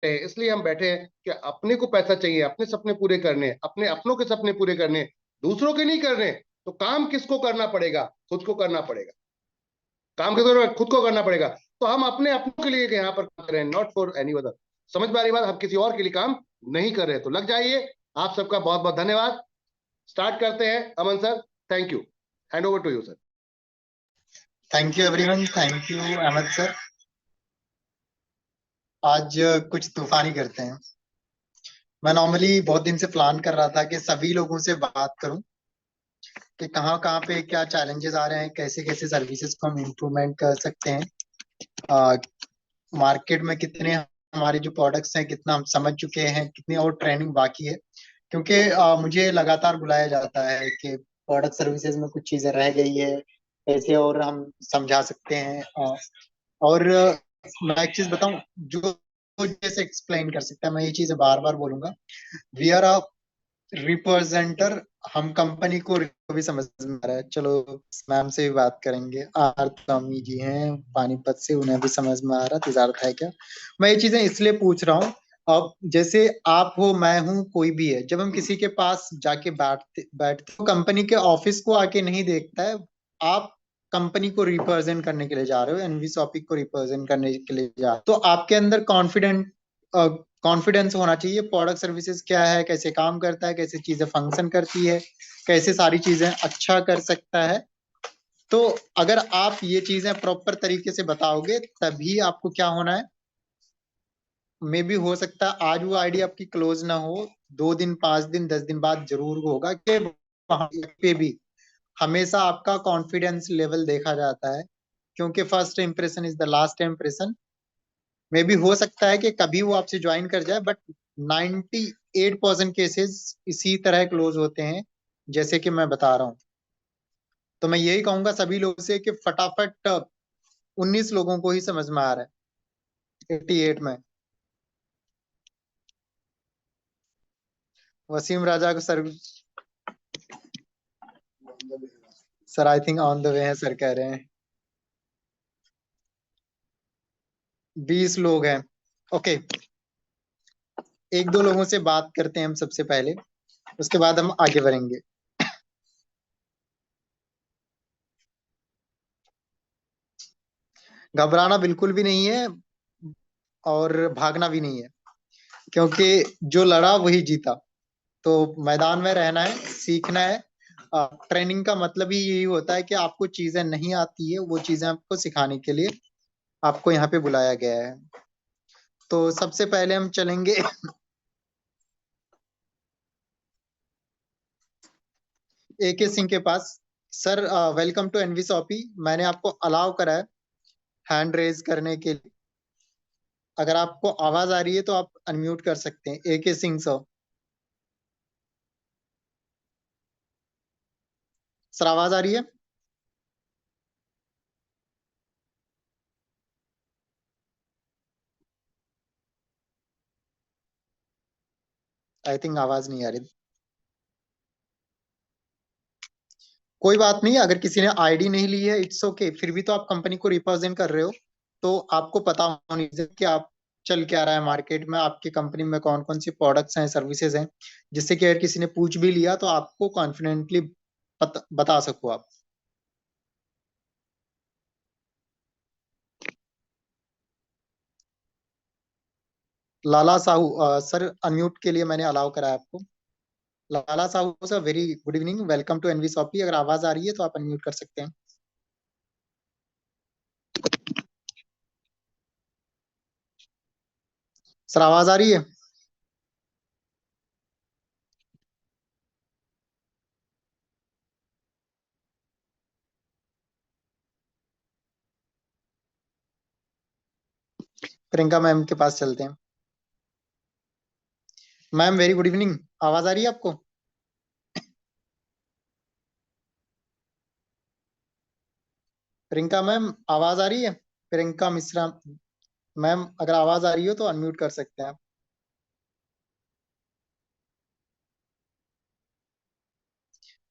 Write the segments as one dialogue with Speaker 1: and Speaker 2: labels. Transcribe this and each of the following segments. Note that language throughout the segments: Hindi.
Speaker 1: इसलिए हम बैठे हैं कि अपने को पैसा चाहिए, अपने सपने पूरे करने, अपने अपनों के सपने पूरे करने, दूसरों के नहीं करने। तो काम किसको करना पड़ेगा? खुद को करना पड़ेगा। काम के दौरान खुद को करना पड़ेगा। तो हम अपने अपनों के लिए यहाँ पर काम कर रहे हैं, नॉट फॉर एनी अदर। समझ में आ रही बात? हम किसी और के लिए काम नहीं कर रहे। तो लग जाइए। आप सबका बहुत बहुत धन्यवाद। स्टार्ट करते हैं Aman sir. Thank you. Hand over to you sir.
Speaker 2: Thank you everyone, thank you Ahmed sir. आज कुछ तूफानी करते हैं। मैं नॉर्मली बहुत दिन से प्लान कर रहा था कि सभी लोगों से बात करूं कि कहाँ कहाँ पे क्या चैलेंजेस आ रहे हैं, कैसे कैसे सर्विसेज को हम इम्प्रूवमेंट कर सकते हैं, मार्केट में कितने हमारे जो प्रोडक्ट्स हैं कितना हम समझ चुके हैं, कितनी और ट्रेनिंग बाकी है। क्योंकि मुझे लगातार बुलाया जाता है कि प्रोडक्ट सर्विसेज में कुछ चीजें रह गई है, कैसे और हम समझा सकते हैं। और मैं एक चीज बताऊं, जो जैसे एक्सप्लेन कर सकता है, मैं ये चीजें बार बार बोलूंगा। We are a representer. हम कंपनी को भी समझ में आ रहा है। चलो मैम से भी बात करेंगे, आरती अम्मी जी हैं पानीपत से, उन्हें भी समझ में आ रहा तिजारत है क्या। मैं ये चीजें इसलिए पूछ रहा हूँ। अब जैसे आप हो, मैं हूँ, कोई भी है, जब हम किसी के पास जाके बैठते बैठते तो कंपनी के ऑफिस को आके नहीं देखता है। आप कंपनी को रिप्रेजेंट करने के लिए जा रहे हो, एनवी शॉपिंग को रिप्रेजेंट करने के लिए जा रहे हो, तो आपके अंदर कॉन्फिडेंस होना चाहिए। प्रोडक्ट सर्विसेज क्या है, कैसे काम करता है, कैसे चीजें फंक्शन करती है, कैसे सारी चीजें अच्छा कर सकता है। तो अगर आप ये चीजें प्रॉपर तरीके से बताओगे, तभी आपको क्या होना है, मे भी हो सकता है आज वो आईडी आपकी क्लोज ना हो, 2 दिन 5 दिन 10 दिन बाद जरूर होगा। कि वहां पे भी हमेशा आपका कॉन्फिडेंस लेवल देखा जाता है, क्योंकि first impression is the last impression. मे भी हो सकता है कि कभी वो आपसे ज्वाइन कर जाए, बट 98% केसेस इसी तरह क्लोज होते हैं, जैसे कि मैं बता रहा हूँ। तो मैं यही कहूंगा सभी लोगों से कि फटाफट 19 लोगों को ही समझ में आ रहा है 88 में। वसीम राजा को sir, sir I think on the way है सर, कह रहे हैं 20 लोग हैं। ओके, एक दो लोगों से बात करते हैं हम सबसे पहले, उसके बाद हम आगे बढ़ेंगे। घबराना बिल्कुल भी नहीं है और भागना भी नहीं है, क्योंकि जो लड़ा वही जीता। तो मैदान में रहना है, सीखना है। ट्रेनिंग का मतलब ही यही होता है कि आपको चीजें नहीं आती है, वो चीजें आपको सिखाने के लिए आपको यहाँ पे बुलाया गया है। तो सबसे पहले हम चलेंगे AK सिंह के पास। Sir welcome to NV shoppy. मैंने आपको अलाउ करा है हैंड रेज करने के लिए। अगर आपको आवाज आ रही है तो आप अनम्यूट कर सकते हैं। AK सिंह सर, सर आवाज आ रही है? आई थिंक आवाज नहीं आ रही। कोई बात नहीं, अगर किसी ने आईडी नहीं ली है इट्स ओके, फिर भी तो आप कंपनी को रिप्रेजेंट कर रहे हो, तो आपको पता होनी चाहिए कि आप चल क्या रहा है मार्केट में, आपकी कंपनी में कौन कौन सी प्रोडक्ट्स हैं, सर्विसेज हैं, जिससे कि अगर किसी ने पूछ भी लिया तो आपको कॉन्फिडेंटली बता सको आप। लाला साहू, सर अनम्यूट के लिए मैंने अलाउ करा है आपको। Lala Sahu sir, very good evening, welcome to NV shoppy. अगर आवाज आ रही है तो आप अनम्यूट कर सकते हैं। सर आवाज आ रही है? प्रियंका मैम के पास चलते हैं। मैम वेरी गुड इवनिंग, आवाज आ रही है आपको? प्रियंका मैम आवाज आ रही है? प्रियंका मिश्रा मैम, अगर आवाज आ रही हो तो अनम्यूट कर सकते हैं आप।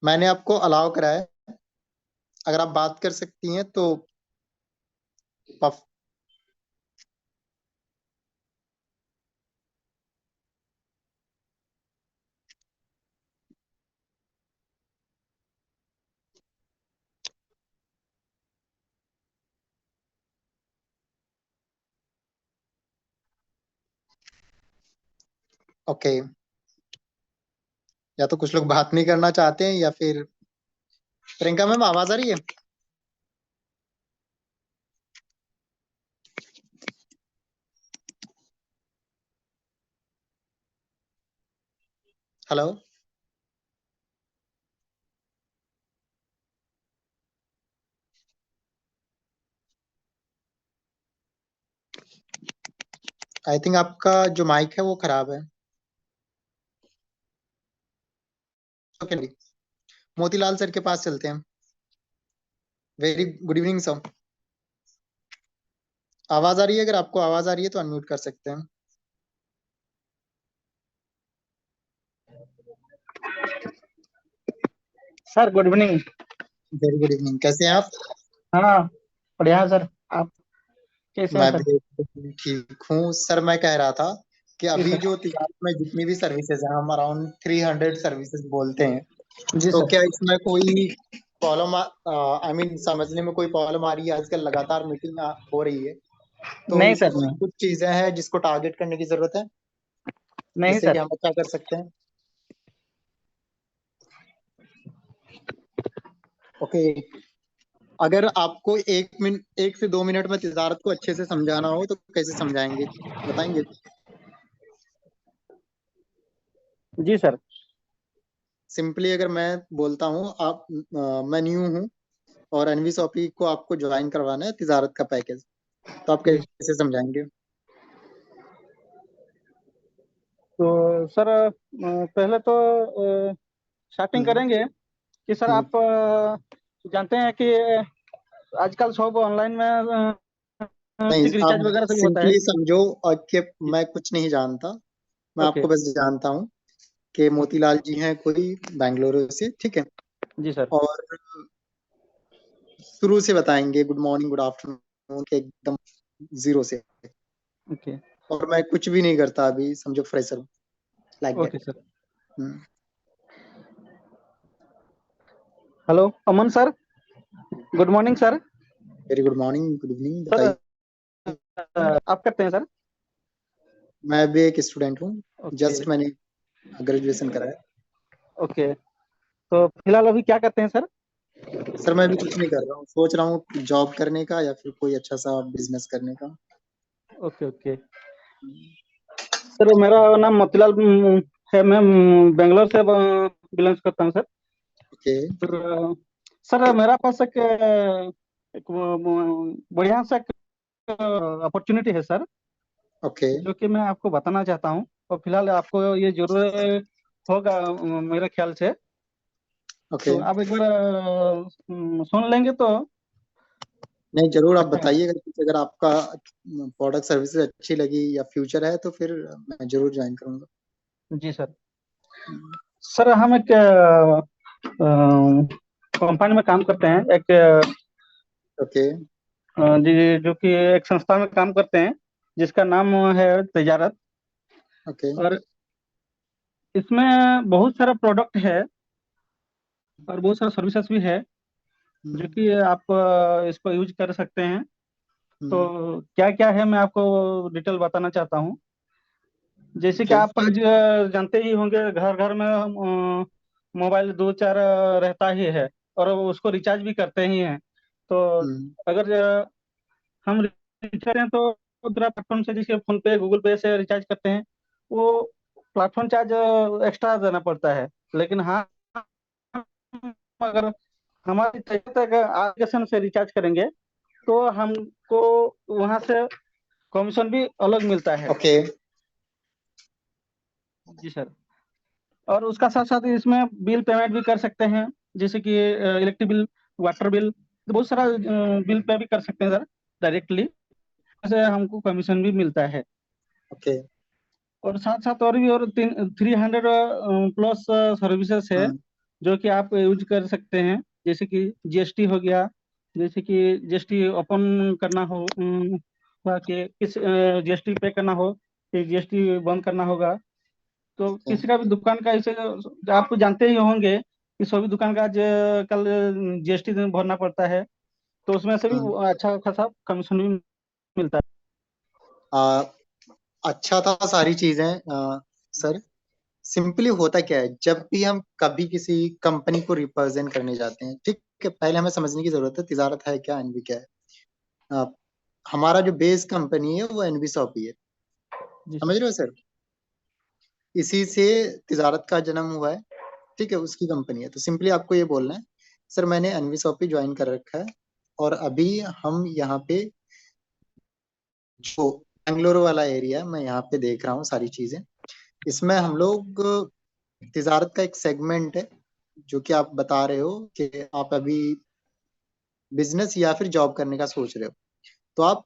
Speaker 2: मैंने आपको अलाउ करा है, अगर आप बात कर सकती हैं तो। पफ, ओके, या तो कुछ लोग बात नहीं करना चाहते हैं या फिर प्रियंका मैम आवाज आ रही है? हेलो। आई थिंक आपका जो माइक है वो खराब है। ओके, मोतीलाल सर के पास चलते हैं। Very good evening sir. आवाज आ रही है? अगर आपको आवाज आ रही है तो अनम्यूट कर सकते हैं।
Speaker 3: Sir good evening.
Speaker 2: Very good evening, कैसे हैं आप?
Speaker 3: हाँ बढ़िया है सर, आप कैसे हैं
Speaker 2: मैं
Speaker 3: सर?
Speaker 2: भी ठीक हूँ सर। मैं कह रहा था कि
Speaker 3: जी
Speaker 2: अभी
Speaker 3: सर।
Speaker 2: जो तिजारत में जितनी भी सर्विसेज हैं, हम अराउंड 300 सर्विसेज बोलते हैं,
Speaker 3: जी
Speaker 2: तो
Speaker 3: सर।
Speaker 2: क्या इसमें कोई प्रॉब्लम, आई मीन समझने में कोई प्रॉब्लम आ रही है? आजकल लगातार मीटिंग हो रही है, तो
Speaker 3: नहीं सर,
Speaker 2: इसमें
Speaker 3: नहीं।
Speaker 2: कुछ चीजें हैं जिसको टारगेट करने की जरूरत है,
Speaker 3: नहीं
Speaker 2: जिससे कि
Speaker 3: सर।
Speaker 2: हम अच्छा कर सकते हैं। ओके, अगर आपको 1 से 2 मिनट में तिजारत को अच्छे से समझाना हो तो कैसे समझाएंगे, बताएंगे?
Speaker 3: जी सर।
Speaker 2: सिंपली अगर मैं बोलता हूँ, मैं न्यू हूँ और एनवी शॉपी को आपको ज्वाइन करवाना है तिजारत का पैकेज, तो आप
Speaker 3: जी
Speaker 2: कैसे समझाएंगे?
Speaker 3: तो सर पहले तो स्टार्टिंग
Speaker 2: हम्म,
Speaker 3: करेंगे कि सर
Speaker 2: हम्म।
Speaker 3: आप जानते हैं कि आजकल सब ऑनलाइन में
Speaker 2: नहीं,
Speaker 3: रिचार्ज
Speaker 2: आप
Speaker 3: वगैरह सभी होता है।
Speaker 2: सिंपली समझो और कि मैं कुछ नहीं जानता। मैं
Speaker 3: ओके।
Speaker 2: आपको बस जानता हूँ कि
Speaker 3: ओके।
Speaker 2: मोतीलाल जी हैं कोई बेंगलुरु से, ठीक है?
Speaker 3: जी सर।
Speaker 2: और शुरू से बताएंगे गुड मॉर्निंग गुड आफ्टरनून के एकदम जीरो से।
Speaker 3: ओके।
Speaker 2: और मैं कुछ भी नहीं करता, अभी समझो फ्रेशर हूँ, like
Speaker 3: okay
Speaker 2: that.
Speaker 3: Sir. Hello Aman sir, good morning sir.
Speaker 2: Very good morning, good evening,
Speaker 3: sir
Speaker 2: बताइए।
Speaker 3: आप करते हैं सर?
Speaker 2: मैं भी एक स्टूडेंट हूँ,
Speaker 3: ओके।
Speaker 2: जस्ट मैंने ग्रेजुएशन करा है।
Speaker 3: ओके, तो फिलहाल अभी क्या करते हैं सर?
Speaker 2: सर मैं भी कुछ नहीं कर रहा हूँ, सोच रहा हूँ जॉब करने का या फिर कोई अच्छा सा बिजनेस करने का।
Speaker 3: Okay okay. सर मेरा नाम मोतीलाल है, मैं बेंगलोर से बिलोंग करता हूँ सर।
Speaker 2: ओके,
Speaker 3: फिर सर मेरा पास एक बढ़िया सा अपॉर्चुनिटी है सर,
Speaker 2: ओके,
Speaker 3: जो कि मैं आपको बताना चाहता हूँ। और फिलहाल आपको ये जरूर होगा मेरे ख्याल से।
Speaker 2: ओके।
Speaker 3: तो आप एक बार सुन लेंगे तो
Speaker 2: नहीं, जरूर आप
Speaker 3: अच्छा है।
Speaker 2: बताइएगा कि अगर आपका प्रोडक्ट सर्विसेज अच्छी लगी या फ्यूचर है तो फिर मैं जरूर ज्वाइन करूंगा।
Speaker 3: जी सर। सर हम एक कंपनी में काम करते हैं, एक
Speaker 2: ओके,
Speaker 3: जी, जो कि एक संस्था में काम करते हैं जिसका नाम है तजारत।
Speaker 2: ओके।
Speaker 3: और इसमें बहुत सारा प्रोडक्ट है और बहुत सारा सर्विसेज भी है, जो
Speaker 2: हम्म,
Speaker 3: कि आप इसको यूज कर सकते हैं।
Speaker 2: हम्म,
Speaker 3: तो क्या क्या है मैं आपको डिटेल बताना चाहता हूँ। जैसे कि
Speaker 2: ओके,
Speaker 3: आप आज जानते ही होंगे, घर घर में मोबाइल दो चार रहता ही है, और उसको रिचार्ज भी करते ही हैं। तो
Speaker 2: हम्म,
Speaker 3: अगर हम रिचार्ज करें तो दूसरा प्लेटफॉर्म से, जैसे फोन पे गूगल पे से रिचार्ज करते हैं, वो प्लेटफॉर्म चार्ज एक्स्ट्रा देना पड़ता है। लेकिन हाँ, अगर हमारी एप्लीकेशन से रिचार्ज करेंगे तो हमको वहां से कमीशन भी अलग मिलता है।
Speaker 2: ओके,
Speaker 3: जी सर। और उसका साथ साथ इसमें बिल पेमेंट भी कर सकते हैं, जैसे कि इलेक्ट्रिक बिल, वाटर बिल, बहुत सारा बिल पे भी कर सकते हैं सर डायरेक्टली। से हमको कमीशन भी मिलता है।
Speaker 2: ओके।
Speaker 3: और साथ साथ और भी और 300 प्लस सर्विसेज है,
Speaker 2: हम्म,
Speaker 3: जो कि आप यूज कर सकते हैं। जैसे कि जीएसटी हो गया, जैसे कि जीएसटी ओपन करना हो, हुआ कि किस जीएसटी पे करना हो, कि जीएसटी बंद करना होगा। तो
Speaker 2: ओके,
Speaker 3: किसी का भी दुकान का ऐसे, आप तो जानते ही होंगे कि सभी दुकान का आज कल जीएसटी भरना पड़ता है। तो उसमें से भी
Speaker 2: हम्म।
Speaker 3: अच्छा खासा कमीशन भी मिलता है।
Speaker 2: आ, अच्छा था सारी चीजें। सर सिंपली होता क्या है, जब भी हम कभी किसी कंपनी को रिप्रेजेंट करने जाते हैं, ठीक है, पहले हमें समझने की जरूरत है तिजारत है क्या, एनबी क्या है। अ, हमारा जो बेस कंपनी है वो एनबी शॉपी है,
Speaker 3: जी
Speaker 2: समझ
Speaker 3: सर।
Speaker 2: रहे हो सर। इसी से तिजारत का जन्म हुआ है, ठीक है, उसकी कंपनी है। तो सिंपली आपको ये बोलना है, सर मैंने एनवी शॉपी ज्वाइन कर रखा है और अभी हम यहाँ पे जो बेंगलोर वाला एरिया मैं यहाँ पे देख रहा हूँ सारी चीजें। इसमें हम लोग तिजारत का एक सेगमेंट है, जो कि आप बता रहे हो कि आप अभी बिजनेस या फिर जॉब करने का सोच रहे हो। तो आप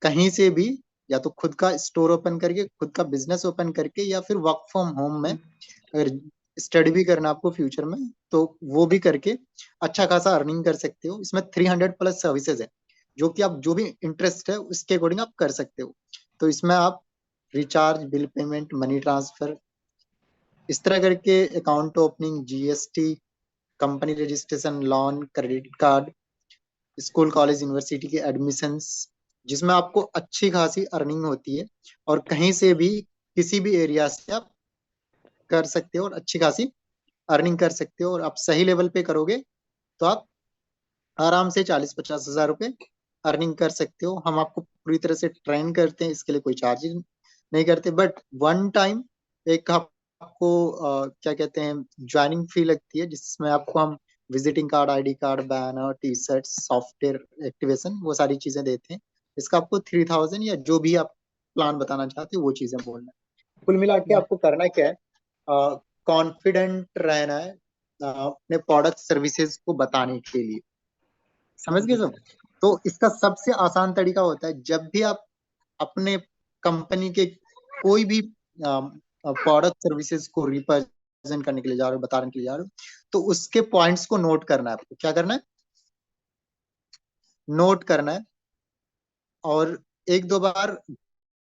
Speaker 2: कहीं से भी, या तो खुद का स्टोर ओपन करके, खुद का बिजनेस ओपन करके, या फिर वर्क फ्रॉम होम में अगर स्टडी भी करना आपको फ्यूचर में, तो वो भी करके अच्छा खासा अर्निंग कर सकते हो। इसमें 300+ सर्विसेज है, जो कि आप जो भी इंटरेस्ट है उसके अकॉर्डिंग आप कर सकते हो। तो इसमें आप recharge, bill payment, money transfer, इस तरह करके account opening, GST, company registration, loan, credit card, school college university के एडमिशंस, जिसमें आपको अच्छी खासी अर्निंग होती है। और कहीं से भी किसी भी एरिया से आप कर सकते हो और अच्छी खासी अर्निंग कर सकते हो। और आप सही लेवल पे करोगे तो आप आराम से 40-50 हज़ार रुपए अर्निंग कर सकते हो। हम आपको पूरी तरह से ट्रेन करते हैं, इसके लिए कोई चार्ज नहीं करते। बट वन टाइम एक आपको क्या कहते हैं, ज्वाइनिंग फी लगती है, जिसमें आपको हम visiting card, ID card, banner, T shirt, software activation, वो सारी चीजें देते हैं। इसका आपको 3000 या जो भी आप प्लान बताना चाहते हो वो चीजें बोलना है। कुल मिला के आपको करना क्या है, कॉन्फिडेंट रहना है अपने प्रोडक्ट सर्विसेज को बताने के लिए, समझ गए
Speaker 3: जी
Speaker 2: सब।
Speaker 3: सर।
Speaker 2: तो इसका सबसे आसान तरीका होता है, जब भी आप अपने कंपनी के कोई भी प्रोडक्ट सर्विसेज को रिप्रेजेंट करने के लिए जा रहे हो, बताने के लिए जा रहे हो, तो उसके पॉइंट्स को नोट करना है। आपको क्या करना है, नोट करना है। और एक दो बार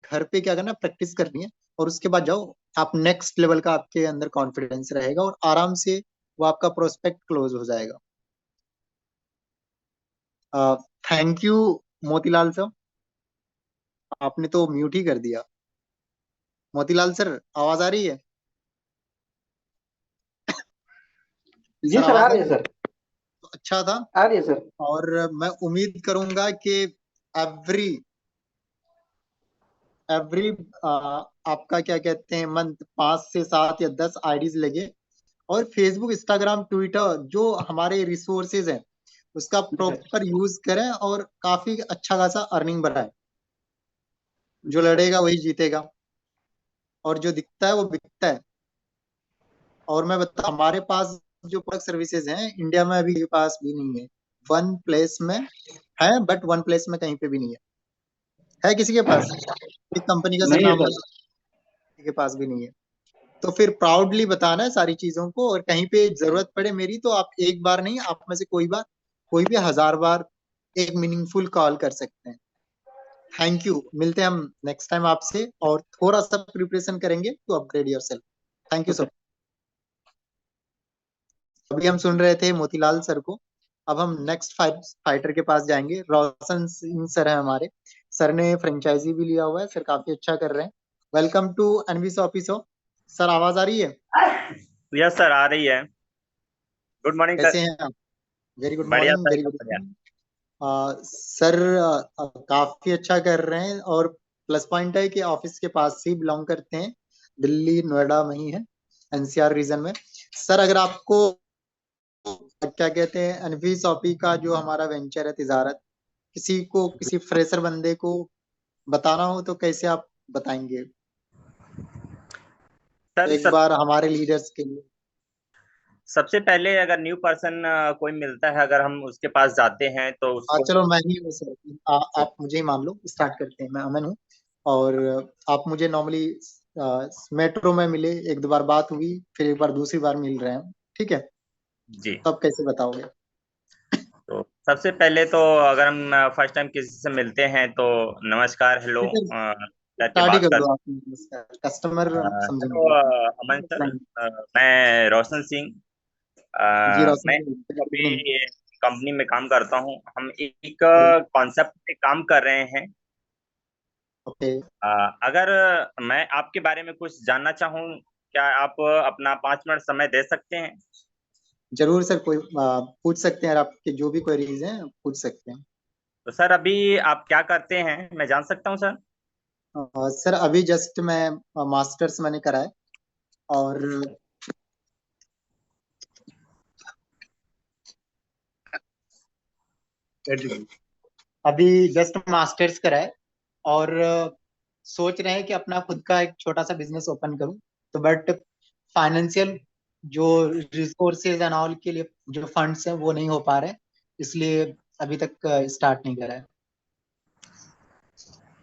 Speaker 2: घर पे क्या करना है, प्रैक्टिस करनी है। और उसके बाद जाओ, आप नेक्स्ट लेवल का आपके अंदर कॉन्फिडेंस रहेगा और आराम से वो आपका प्रोस्पेक्ट क्लोज हो जाएगा। थैंक यू मोतीलाल सर, आपने तो म्यूट ही कर दिया। मोतीलाल सर, आवाज आ रही है?
Speaker 3: जी
Speaker 2: सर
Speaker 3: सर, आ
Speaker 2: आवाज आ
Speaker 3: रही है
Speaker 2: रही है?
Speaker 3: सर।
Speaker 2: तो अच्छा था।
Speaker 3: आ रही है सर।
Speaker 2: और मैं उम्मीद करूंगा कि एवरी एवरी आपका क्या कहते हैं, मंथ 5 से 7 या 10 आईडीज लगे, और फेसबुक, इंस्टाग्राम, ट्विटर जो हमारे रिसोर्सेज हैं उसका
Speaker 3: जी सर।
Speaker 2: प्रॉपर यूज करें और काफी अच्छा खासा अर्निंग बढ़ाएं। जो लड़ेगा वही जीतेगा, और जो दिखता है वो बिकता है। और मैं बता, हमारे पास जो प्रोडक्ट सर्विसेज हैं इंडिया में अभी के पास भी नहीं है। वन प्लेस में है, बट वन प्लेस में कहीं पे भी नहीं है किसी के पास? एक कंपनी का सर
Speaker 3: नहीं है
Speaker 2: नाम
Speaker 3: सर।
Speaker 2: बता, किसी के पास भी नहीं है। तो फिर प्राउडली बताना है सारी चीजों को, और कहीं पे जरूरत पड़े मेरी, तो आप एक बार नहीं, आप में से कोई बार, कोई भी 1000 बार एक मीनिंगफुल कॉल कर सकते हैं। थैंक यू, मिलते हैं हम नेक्स्ट टाइम आपसे, और थोड़ा सा प्रिपरेशन करेंगे to upgrade yourself. Thank you
Speaker 3: okay.
Speaker 2: Sir. अभी हम सुन रहे थे मोतीलाल सर को। अब हम नेक्स्ट फाइटर के पास जाएंगे। रोशन सिंह सर है हमारे। सर ने फ्रेंचाइजी भी लिया हुआ है, सर काफी अच्छा कर रहे हैं। वेलकम टू एनवीस ऑफिस हो। सर आवाज आ रही है?
Speaker 4: यस सर, आ रही है। Good morning sir.
Speaker 2: कैसे हैं आप? वेरी गुड
Speaker 4: बढ़िया
Speaker 2: मॉर्निंग,
Speaker 4: सर,
Speaker 2: वेरी
Speaker 4: एकदम
Speaker 2: गुड
Speaker 4: बढ़िया।
Speaker 2: इवनिंग। सर काफी अच्छा कर रहे हैं, और प्लस पॉइंट है कि ऑफिस के पास ही बिलोंग करते हैं, दिल्ली नोएडा में ही है, एनसीआर रीजन में। सर अगर आपको क्या कहते हैं, अनफी शॉपी का जो हमारा वेंचर है तिजारत, किसी को, किसी फ्रेशर बंदे को बताना हो तो कैसे आप बताएंगे,
Speaker 4: सर
Speaker 2: एक बार हमारे लीडर्स के लिए?
Speaker 4: सबसे पहले अगर न्यू पर्सन कोई मिलता है, अगर हम उसके पास जाते हैं तो उसको
Speaker 2: चलो मैं ही हूँ सर, आप मुझे ही मान लो, स्टार्ट करते हैं। मैं अमन हूँ, और आप मुझे नॉर्मली मेट्रो में मिले, एक दो बार बात हुई, फिर एक बार दूसरी बार मिल रहे हैं, ठीक है?
Speaker 4: जी।
Speaker 2: तब कैसे बताओगे?
Speaker 4: तो सबसे पहले तो अगर हम फर्स्ट टाइम किसी से मिलते हैं तो नमस्कार, हेलो
Speaker 2: ठीक है,
Speaker 4: करके
Speaker 2: स्टार्ट ही
Speaker 4: बात
Speaker 2: कर
Speaker 4: कर।
Speaker 2: दो आप। कस्टमर
Speaker 4: हेलो
Speaker 2: समझेंगे।
Speaker 4: अमन सर, मैं रोशन सिंह,
Speaker 2: जी रोशन
Speaker 4: मैं
Speaker 2: जी, गुड इवनिंग।
Speaker 4: अभी कंपनी में काम करता हूँ। हम एक कॉन्सेप्ट पे काम कर रहे हैं।
Speaker 2: ओके,
Speaker 4: अगर मैं आपके बारे में कुछ जानना चाहूँ, क्या आप अपना 5 मिनट समय दे सकते हैं?
Speaker 2: जरूर सर, कोई पूछ सकते हैं, आपके जो भी क्वेरीज हैं पूछ सकते हैं।
Speaker 4: तो सर अभी आप क्या करते हैं, मैं जान सकता हूँ सर?
Speaker 2: सर अभी जस्ट मैं मास्टर्स मैंने करा है, और अभी जस्ट मास्टर्स करा है, और सोच रहे हैं कि अपना खुद का एक छोटा सा बिजनेस ओपन करूं। तो बट फाइनेंशियल जो रिसोर्सेज एंड ऑल के लिए जो फंड्स हैं वो नहीं हो पा रहे, इसलिए अभी तक स्टार्ट नहीं करा है।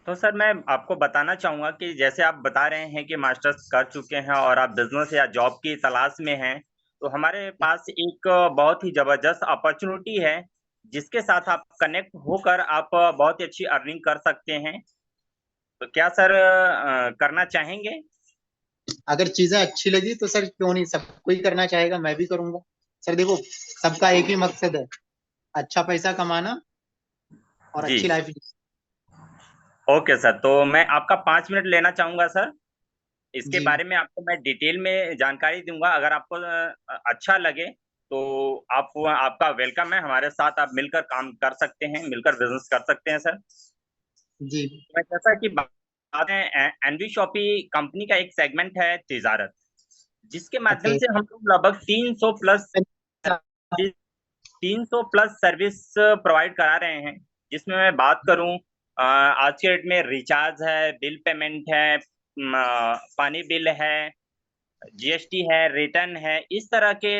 Speaker 4: तो सर मैं आपको बताना चाहूँगा कि जैसे आप बता रहे हैं कि मास्टर्स कर चुके हैं और आप बिजनेस या जॉब की तलाश में हैं, तो हमारे पास एक बहुत ही ज़बरदस्त अपॉर्चुनिटी है, जिसके साथ आप कनेक्ट होकर आप बहुत ही अच्छी अर्निंग कर सकते हैं। तो क्या सर करना चाहेंगे?
Speaker 2: अगर चीजें अच्छी लगी तो सर क्यों नहीं, सब कोई करना चाहेगा, मैं भी करूंगा। सर देखो, सबका एक ही मकसद है, अच्छा पैसा कमाना और
Speaker 4: जी,
Speaker 2: अच्छी लाइफ।
Speaker 4: Okay sir. तो मैं आपका 5 मिनट लेना चाहूँगा सर। इसके
Speaker 2: जी
Speaker 4: बारे में आपको मैं डिटेल में जानकारी दूंगा। अगर आपको अच्छा लगे तो आपका वेलकम है, हमारे साथ आप मिलकर काम कर सकते हैं, मिलकर बिजनेस कर सकते हैं सर।
Speaker 2: जी।
Speaker 4: मैं जैसा कि बात है, एनवी शॉपी कंपनी का एक सेगमेंट है तिजारत, जिसके माध्यम
Speaker 2: ओके।
Speaker 4: से हम लोग लगभग 300 प्लस सर्विस प्रोवाइड करा रहे हैं। जिसमें मैं बात करूं, आज के डेट में रिचार्ज है, बिल पेमेंट है, पानी बिल है, जीएसटी है, रिटर्न है, इस तरह के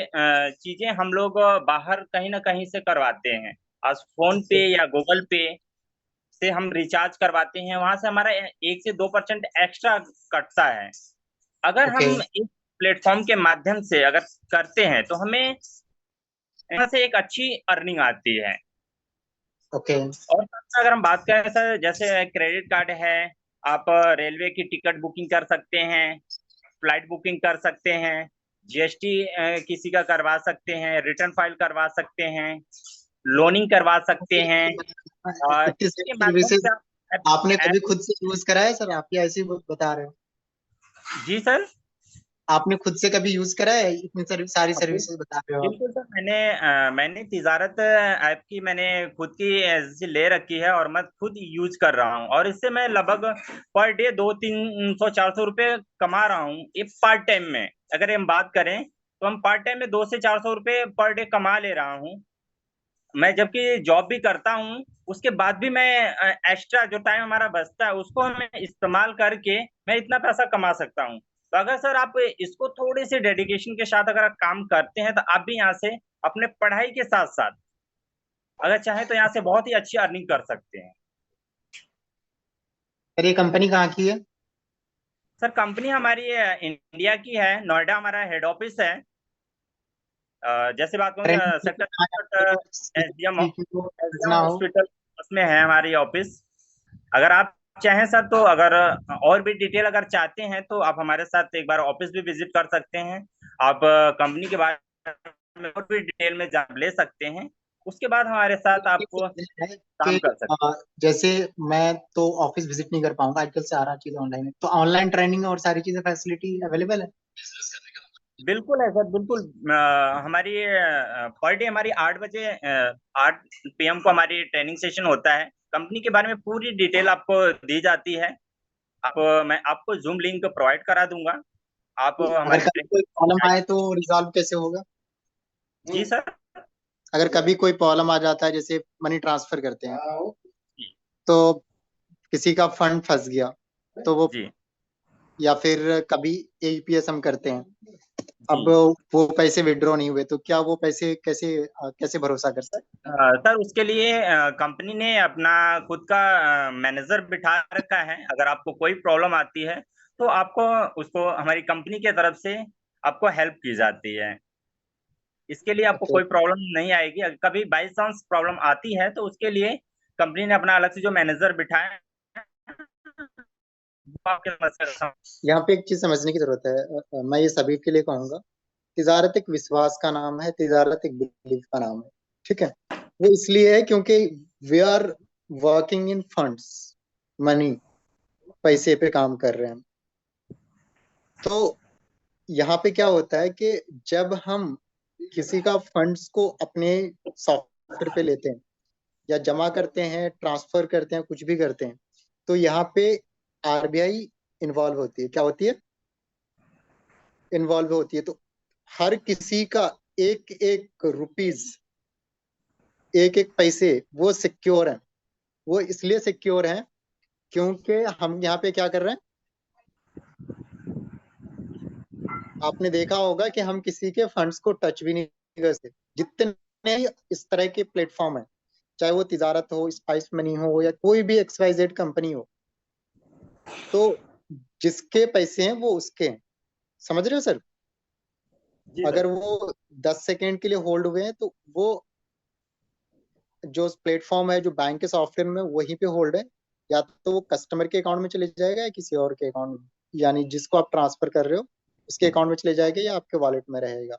Speaker 4: चीजें हम लोग बाहर कहीं ना कहीं से करवाते हैं। आज फोन पे या गूगल पे से हम रिचार्ज करवाते हैं, वहां से हमारा 1 से 2% एक्स्ट्रा कटता है। अगर
Speaker 2: ओके।
Speaker 4: हम इस प्लेटफॉर्म के माध्यम से अगर करते हैं तो हमें यहाँ से एक अच्छी अर्निंग आती है।
Speaker 2: ओके।
Speaker 4: और अगर हम बात करें सर, जैसे क्रेडिट कार्ड है, आप रेलवे की टिकट बुकिंग कर सकते हैं, फ्लाइट बुकिंग कर सकते हैं, जीएसटी किसी का करवा सकते हैं, रिटर्न फाइल करवा सकते हैं, लोनिंग करवा सकते हैं।
Speaker 2: इतनी
Speaker 4: इसके माध्यम
Speaker 2: सर्विसेज
Speaker 4: से आप
Speaker 2: आपने
Speaker 4: ऐप
Speaker 2: कभी खुद से यूज करा है सर? आप या ऐसे ही बता रहे हो?
Speaker 4: जी सर।
Speaker 2: आपने खुद से कभी यूज करा है? इतनी सारी
Speaker 4: बिल-
Speaker 2: सर्विसेज बता रहे हो आप।
Speaker 4: बिल्कुल सर, मैंने तिजारत ऐप की मैंने खुद की एजेंसी ले रखी है और मैं खुद यूज कर रहा हूँ, और इससे मैं लगभग पर डे 200-300-400 रुपये कमा रहा हूँ। ये पार्ट टाइम में अगर हम बात करें तो हम पार्ट टाइम में 200 से 400 रुपये पर डे कमा ले रहा हूँ। मैं जबकि जॉब भी करता हूँ, उसके बाद भी मैं एक्स्ट्रा जो टाइम हमारा बचता है उसको हमें इस्तेमाल करके मैं इतना पैसा कमा सकता हूँ। तो अगर सर आप इसको थोड़े से डेडिकेशन के साथ अगर आप काम करते हैं तो आप भी यहाँ से अपने पढ़ाई के साथ साथ अगर चाहें तो यहाँ से बहुत ही अच्छी अर्निंग कर सकते हैं।
Speaker 2: सर ये कंपनी कहाँ की है?
Speaker 4: सर कंपनी हमारी इंडिया की है, नोएडा हमारा हेड ऑफिस है। जैसे बात करूँ सेक्टर एसडीएम
Speaker 2: करना हो।
Speaker 4: हॉस्पिटल, उसमें है हमारी ऑफिस। अगर आप चाहें सर तो अगर और भी डिटेल अगर चाहते हैं तो आप हमारे साथ एक बार ऑफिस भी विजिट कर सकते हैं। आप कंपनी के बारे में और भी डिटेल में जान ले सकते हैं। उसके बाद हमारे साथ आपको
Speaker 2: है
Speaker 4: काम
Speaker 2: कि
Speaker 4: कर सकते
Speaker 2: जैसे मैं तो ऑफिस विजिट नहीं कर पाऊंगा, आजकल सारा चीज ऑनलाइन है, तो ऑनलाइन ट्रेनिंग और सारी चीजें फैसिलिटी अवेलेबल है?
Speaker 4: हैं। बिल्कुल है सर, बिल्कुल। हमारी पर डे हमारी 8 बजे 8 PM को हमारी ट्रेनिंग सेशन होता है। कंपनी के बारे में पूरी डिटेल आपको दी जाती है। आप मैं आपको जूम लिंक प्रोवाइड करा दूंगा। आप
Speaker 2: अगर
Speaker 4: हमारी
Speaker 2: कभी कोई प्रॉब्लम आए तो रिजॉल्व कैसे होगा?
Speaker 4: जी सर।
Speaker 2: अगर कभी कोई प्रॉब्लम आ जाता है, जैसे मनी ट्रांसफर करते हैं
Speaker 4: जी
Speaker 2: तो किसी का फंड फंस गया, तो वो,
Speaker 4: जी
Speaker 2: या फिर कभी एईपीएस हम करते हैं,
Speaker 4: जी।
Speaker 2: अब वो पैसे विड्रॉ नहीं हुए, तो क्या वो पैसे कैसे कैसे भरोसा कर सकते
Speaker 4: सर उसके लिए कंपनी ने अपना खुद का मैनेजर बिठा रखा है। अगर आपको कोई प्रॉब्लम आती है तो आपको उसको हमारी कंपनी की तरफ से आपको हेल्प की जाती है। इसके लिए आपको
Speaker 2: हैं?
Speaker 4: कोई प्रॉब्लम नहीं आएगी। अगर कभी बाई चांस प्रॉब्लम आती है तो उसके लिए कंपनी ने अपना अलग से जो मैनेजर बिठाया है, वो आपके समस्या
Speaker 2: यहाँ पे एक चीज समझने की जरूरत है, मैं ये सभी के लिए कहूंगा, तिजारत एक विश्वास का नाम है, तिजारत एक बिलीफ का नाम है। ठीक है? वो इसलिए है क्योंकि we are working in funds, money, पैसे पे काम कर रहे हैं। तो यहाँ पे क्या होता है कि जब हम किसी का फंड्स को अपने सॉफ्टवेयर पे लेते हैं या जमा करते हैं, ट्रांसफर करते हैं, कुछ भी करते हैं, तो यहाँ पे आरबीआई इन्वॉल्व होती है। क्या होती है? इन्वॉल्व होती है। तो हर किसी का एक एक रुपीज, एक एक पैसे वो सिक्योर है। वो इसलिए सिक्योर है क्योंकि हम यहाँ पे क्या कर रहे हैं, आपने देखा होगा कि हम किसी के फंड्स को टच भी नहीं कर सकते। जितने इस तरह के प्लेटफॉर्म है, चाहे वो तिजारत हो, स्पाइस मनी हो, या कोई भी XYZ कंपनी हो, तो जिसके पैसे हैं वो उसके हैं। समझ रहे हो सर?
Speaker 4: जी
Speaker 2: अगर
Speaker 4: सर।
Speaker 2: वो 10 सेकेंड के लिए होल्ड हुए हैं तो वो जो प्लेटफॉर्म है, जो बैंक के सॉफ्टवेयर में, वहीं पे होल्ड है। या तो वो कस्टमर के अकाउंट में चले जाएगा या किसी और के अकाउंट में, यानी जिसको आप ट्रांसफर कर रहे हो उसके अकाउंट में चले जाएगा या आपके वॉलेट में रहेगा।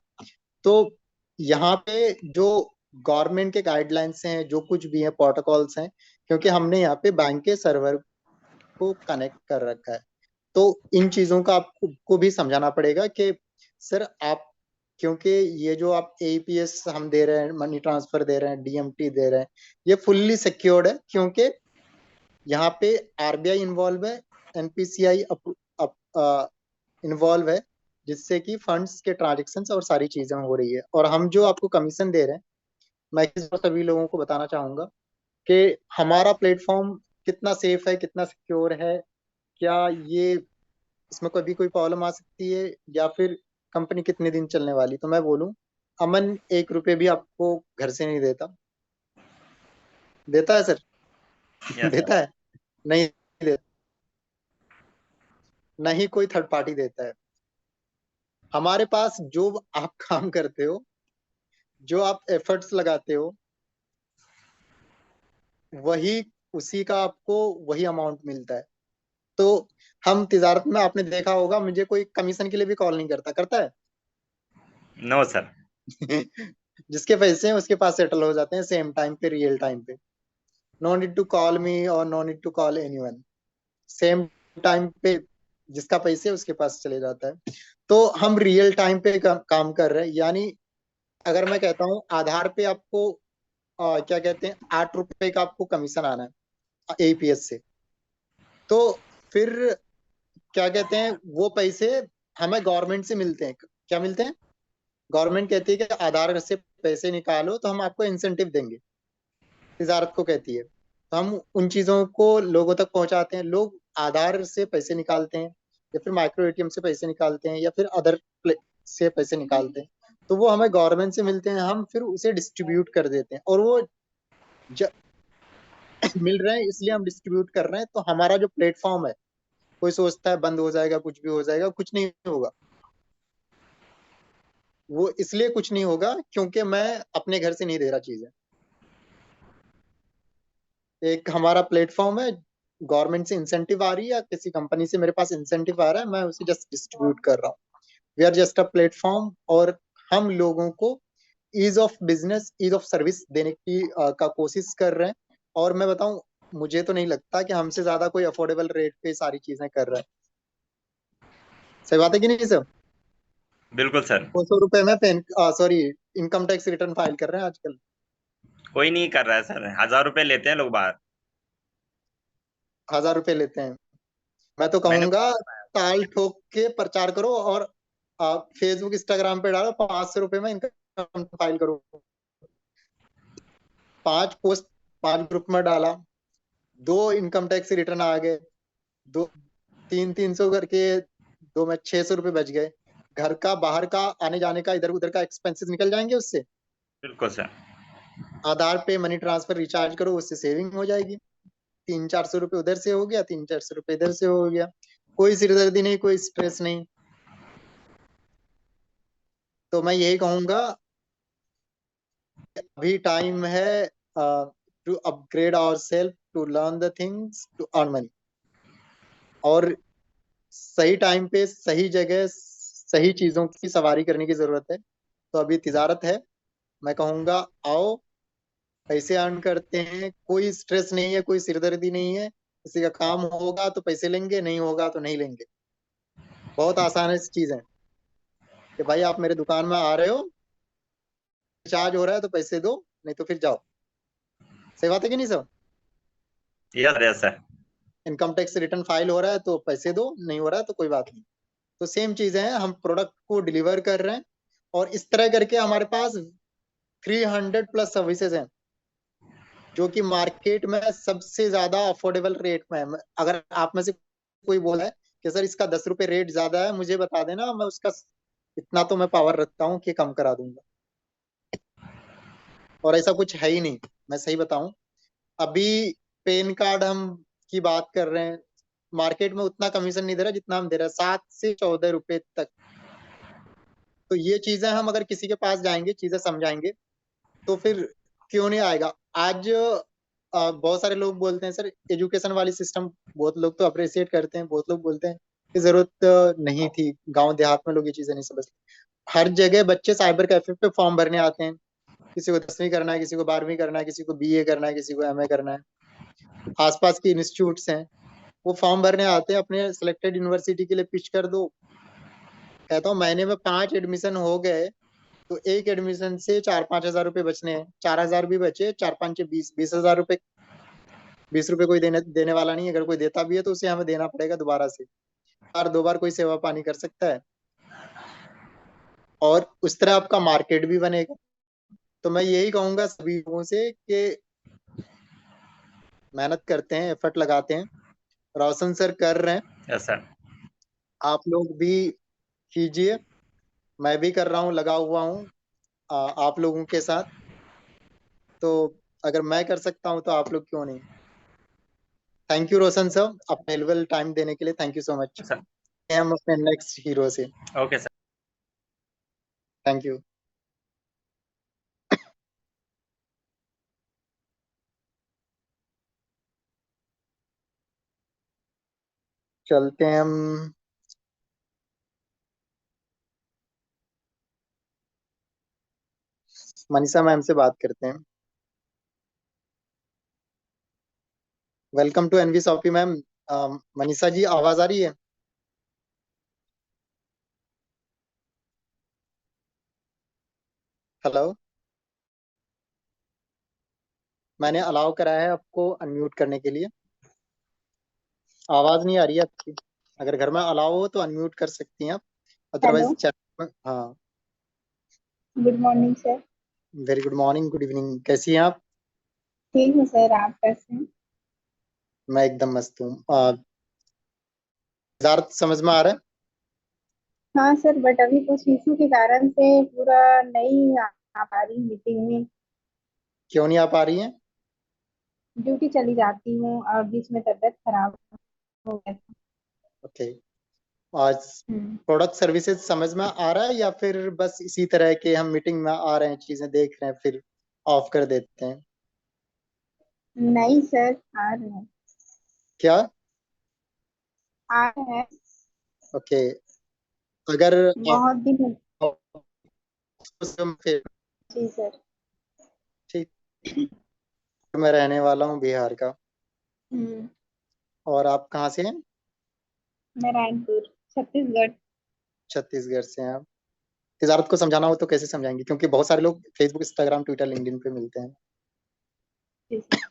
Speaker 2: तो यहाँ पे जो गवर्नमेंट के गाइडलाइंस हैं, जो कुछ भी है, प्रोटोकॉल्स हैं, क्योंकि हमने यहाँ पे बैंक के सर्वर को कनेक्ट कर रखा है, तो इन चीजों का आपको भी समझाना पड़ेगा कि सर आप, क्योंकि ये जो आप एपीएस हम दे रहे हैं, मनी ट्रांसफर दे रहे हैं, डीएमटी दे रहे हैं, ये फुल्ली सिक्योर्ड है, क्योंकि यहाँ पे आरबीआई इन्वॉल्व है, एनपीसीआई इन्वॉल्व है, जिससे कि फंड्स के ट्रांजेक्शन और सारी चीजें हो रही है। और हम जो आपको कमीशन दे रहे हैं, मैं इस बार सभी लोगों को बताना चाहूंगा कि हमारा प्लेटफॉर्म कितना सेफ है, कितना सिक्योर है, क्या ये इसमें कभी कोई प्रॉब्लम आ सकती है, या फिर कंपनी कितने दिन चलने वाली। तो मैं बोलूं, अमन 1 रुपए भी आपको घर से नहीं देता। देता है सर?
Speaker 4: Yes sir.
Speaker 2: देता है? नहीं देता। नहीं कोई थर्ड पार्टी देता है। हमारे पास जो आप काम करते हो, जो आप एफर्ट्स लगाते हो, वही, उसी का आपको वही अमाउंट मिलता है। तो हम तिजारत में, आपने देखा होगा, मुझे कोई कमीशन के लिए भी कॉल नहीं करता। करता है?
Speaker 4: No sir.
Speaker 2: जिसके पैसे हैं उसके पास सेटल हो जाते हैं सेम टाइम पे, रियल टाइम पे। No need to call me और no need to call anyone. Same time पे जिसका पैसे है उसके पास चले जाता है। तो हम रियल टाइम पे काम कर रहे हैं। यानी अगर मैं कहता हूँ आधार पे आपको क्या कहते हैं, 8 रुपए का आपको कमीशन आना है एपीएस से, तो फिर क्या कहते हैं, वो पैसे हमें गवर्नमेंट से मिलते हैं। क्या मिलते हैं? गवर्नमेंट कहती है कि आधार से पैसे निकालो तो हम आपको इंसेंटिव देंगे, तिजारत को कहती है। तो हम उन चीजों को लोगों तक पहुंचाते हैं। लोग आधार से पैसे निकालते हैं, या फिर माइक्रो एटीएम से पैसे निकालते हैं, या फिर अदर से पैसे निकालते हैं। तो वो हमें गवर्नमेंट से मिलते हैं, हम फिर उसे डिस्ट्रीब्यूट कर देते हैं, और वो ज, मिल रहे हैं इसलिए हम डिस्ट्रीब्यूट कर रहे हैं। तो हमारा जो प्लेटफॉर्म है, कोई सोचता है बंद हो जाएगा, कुछ भी हो जाएगा, कुछ नहीं होगा। वो इसलिए कुछ नहीं होगा क्योंकि मैं अपने घर से नहीं दे रहा चीजें। एक हमारा प्लेटफॉर्म है, गवर्नमेंट से इंसेंटिव आ रही है या किसी कंपनी से मेरे पास इंसेंटिव आ रहा है, मैं उसे जस्ट डिस्ट्रीब्यूट कर रहा हूँ। We are just a platform, और हम लोगों को ease of business, ease of service देने की का कोशिश कर रहे हैं। और मैं बताऊं, मुझे तो नहीं लगता कि हमसे ज्यादा कोई अफोर्डेबल रेट पे सारी चीजें कर रहा है। सही बात है कि नहीं सर?
Speaker 4: बिल्कुल सर।
Speaker 2: 200 रुपए में PAN, sorry, income tax return file कर रहे हैं आजकल।
Speaker 4: कोई नहीं कर रहा है सर, 1000 रुपए लेते हैं लोग बाहर।
Speaker 2: 1000 रुपए लेते हैं। मैं तो
Speaker 4: मैंने
Speaker 2: कहूंगा ताल ठोक के प्रचार करो, और फेसबुक इंस्टाग्राम पे डालो, 500 रुपए में इनकम फाइल करो। 5 पोस्ट 5 ग्रुप में डाला, 2 इनकम टैक्स रिटर्न आ गए, दो 300 करके, 2 में 600 रुपए बच गए। घर का, बाहर का, आने जाने का, इधर उधर का एक्सपेंसेस निकल जाएंगे उससे।
Speaker 4: बिल्कुल सर।
Speaker 2: आधार पे मनी ट्रांसफर रिचार्ज करो, उससे सेविंग हो जाएगी। 300-400 रुपए उधर से हो गया, 300-400 रुपए इधर से हो गया। कोई सिरदर्दी नहीं, कोई स्ट्रेस नहीं। तो मैं यही कहूंगा, अभी टाइम है to upgrade ourself, to learn the things, to earn money. और सही टाइम पे, सही जगह, सही चीजों की सवारी करने की जरूरत है। तो अभी तिजारत है, मैं कहूंगा आओ, पैसे अर्न करते हैं, कोई स्ट्रेस नहीं है, कोई सिरदर्दी नहीं है। किसी का काम होगा तो पैसे लेंगे, नहीं होगा तो नहीं लेंगे। बहुत आसान है चीज है कि भाई आप मेरे दुकान में आ रहे हो, चार्ज हो रहा है तो पैसे दो, नहीं तो फिर जाओ। सही बात है कि नहीं sir?
Speaker 4: Yes sir.
Speaker 2: Income tax return file हो रहा है तो पैसे दो, नहीं हो रहा है तो कोई बात नहीं। तो सेम चीज है, हम प्रोडक्ट को डिलीवर कर रहे हैं और इस तरह करके हमारे पास 300 प्लस सर्विसेज हैं जो कि मार्केट में सबसे ज्यादा अफोर्डेबल रेट में है। अगर आप में से कोई बोला है कि सर इसका 10 रुपए रेट ज्यादा है, मुझे बता देना, मैं उसका इतना तो मैं पावर रखता हूँ कि कम करा दूंगा। और ऐसा कुछ है ही नहीं, मैं सही बताऊं। अभी पेन कार्ड हम की बात कर रहे हैं, मार्केट में उतना कमीशन नहीं दे रहा जितना हम दे रहे हैं, 7 से 14 रुपए तक। तो ये चीजें हम अगर किसी के पास जाएंगे, चीजें समझाएंगे, तो फिर क्यों नहीं आएगा। आज बहुत सारे लोग बोलते हैं सर एजुकेशन वाली सिस्टम, बहुत लोग तो अप्रिशिएट करते हैं, बहुत लोग बोलते हैं कि जरूरत नहीं थी, गांव देहात में लोग ये चीजें नहीं समझते। हर जगह बच्चे साइबर कैफे पे फॉर्म भरने आते हैं, किसी को 10वीं करना है, किसी को 12वीं करना है, किसी को बीए करना है, किसी को एमए करना है। आसपास की इंस्टीट्यूट्स हैं, वो फॉर्म भरने आते हैं, अपने सिलेक्टेड यूनिवर्सिटी के लिए पिच कर दो। कहता हूँ महीने में 5 एडमिशन हो गए तो एक एडमिशन से 4-5 हजार रुपए बचने हैं, 4 हजार भी बचे, 4-5 20, 20 हजार रुपए। 20 रुपए कोई देने देने वाला नहीं है, अगर कोई देता भी है तो उसे हमें देना पड़ेगा दोबारा से। हर 2 बार कोई सेवा पानी कर सकता है और उस तरह आपका मार्केट भी बनेगा। तो मैं यही कहूंगा सभी लोगों से कि मेहनत करते हैं, एफर्ट लगाते हैं, रोशन सर कर रहे हैं,
Speaker 4: यस सर।
Speaker 2: आप लोग भी कीजिए। मैं भी कर रहा हूँ, लगा हुआ हूँ आप लोगों के साथ। तो अगर मैं कर सकता हूँ तो आप लोग क्यों नहीं। थैंक यू रोशन सर, अपने वेल्युएबल टाइम देने के लिए thank you so much.
Speaker 4: Sir
Speaker 2: हम अपने नेक्स्ट हीरो से।
Speaker 4: Okay sir.
Speaker 2: Thank you. चलते हैं हम मनीषा मैम से बात करते हैं। Welcome to NV shoppy ma'am. Manisha ji आवाज आ रही है? हेलो, मैंने अलाउ करा है आपको अनम्यूट करने के लिए। आवाज नहीं आ रही है आपकी, अगर घर में अलाउ हो तो अनम्यूट कर सकती हैं आप,
Speaker 5: हेलो,
Speaker 2: अदरवाइज चैट में। हाँ,
Speaker 5: good morning sir.
Speaker 2: Very good morning, good evening, कैसी हैं आप?
Speaker 5: ठीक हूँ सर, आप कैसे हैं?
Speaker 2: मैं एकदम मस्त हूँ। ज़्यादा समझ में आ रहा है?
Speaker 5: हाँ सर, बट अभी कुछ इशू के कारण से पूरा नहीं आ पा रही मीटिंग में।
Speaker 2: क्यों नहीं आ पा रही हैं?
Speaker 5: ड्यूटी चली जाती हूँ और बीच में तबीयत खराब हो गया था।
Speaker 2: ओके। आज
Speaker 5: हम्म,
Speaker 2: प्रोडक्ट सर्विसेज समझ में आ रहा है या फिर बस इसी तरह के हम मीटिंग में आ रहे हैं, चीजें देख रहे हैं, फिर ऑफ कर देते हैं?
Speaker 5: नहीं सर, आ रहे हैं।
Speaker 2: क्या?
Speaker 5: आ रहे हैं।
Speaker 2: ओके। अगर
Speaker 5: बहुत दिन।
Speaker 2: फिर
Speaker 5: जी सर।
Speaker 2: ठीक। मैं रहने वाला हूँ बिहार का।
Speaker 5: हम्म,
Speaker 2: और आप कहाँ से हैं?
Speaker 5: नारायणपुर, छत्तीसगढ़।
Speaker 2: छत्तीसगढ़ से हैं आप। तिजारत को समझाना हो तो कैसे समझाएंगे, क्योंकि बहुत सारे लोग फेसबुक, इंस्टाग्राम, ट्विटर, लिंक्डइन पे मिलते हैं।
Speaker 5: जी सर।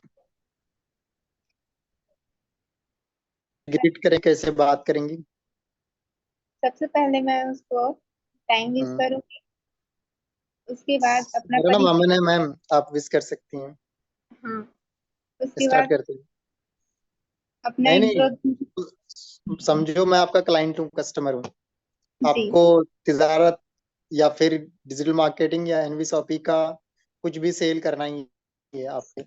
Speaker 2: ग्रीट करें, कैसे बात करेंगी?
Speaker 5: सबसे पहले मैं उसको टाइम विश
Speaker 2: हम्म,
Speaker 5: करूंगी, उसके बाद अपना
Speaker 2: मेरा नाम
Speaker 5: परिचय।
Speaker 2: अमन है मैम, आप विश कर सकती हैं।
Speaker 5: हाँ, उसके
Speaker 2: स्टार्ट
Speaker 5: बाद
Speaker 2: करते हैं।
Speaker 5: अपना
Speaker 2: नहीं
Speaker 5: इंट्रो।
Speaker 2: नहीं, समझो मैं आपका क्लाइंट हूँ, कस्टमर हूँ।
Speaker 5: जी।
Speaker 2: आपको तिजारत या फिर डिजिटल मार्केटिंग या एनवी शॉपी का कुछ भी सेल करना ही है आपको।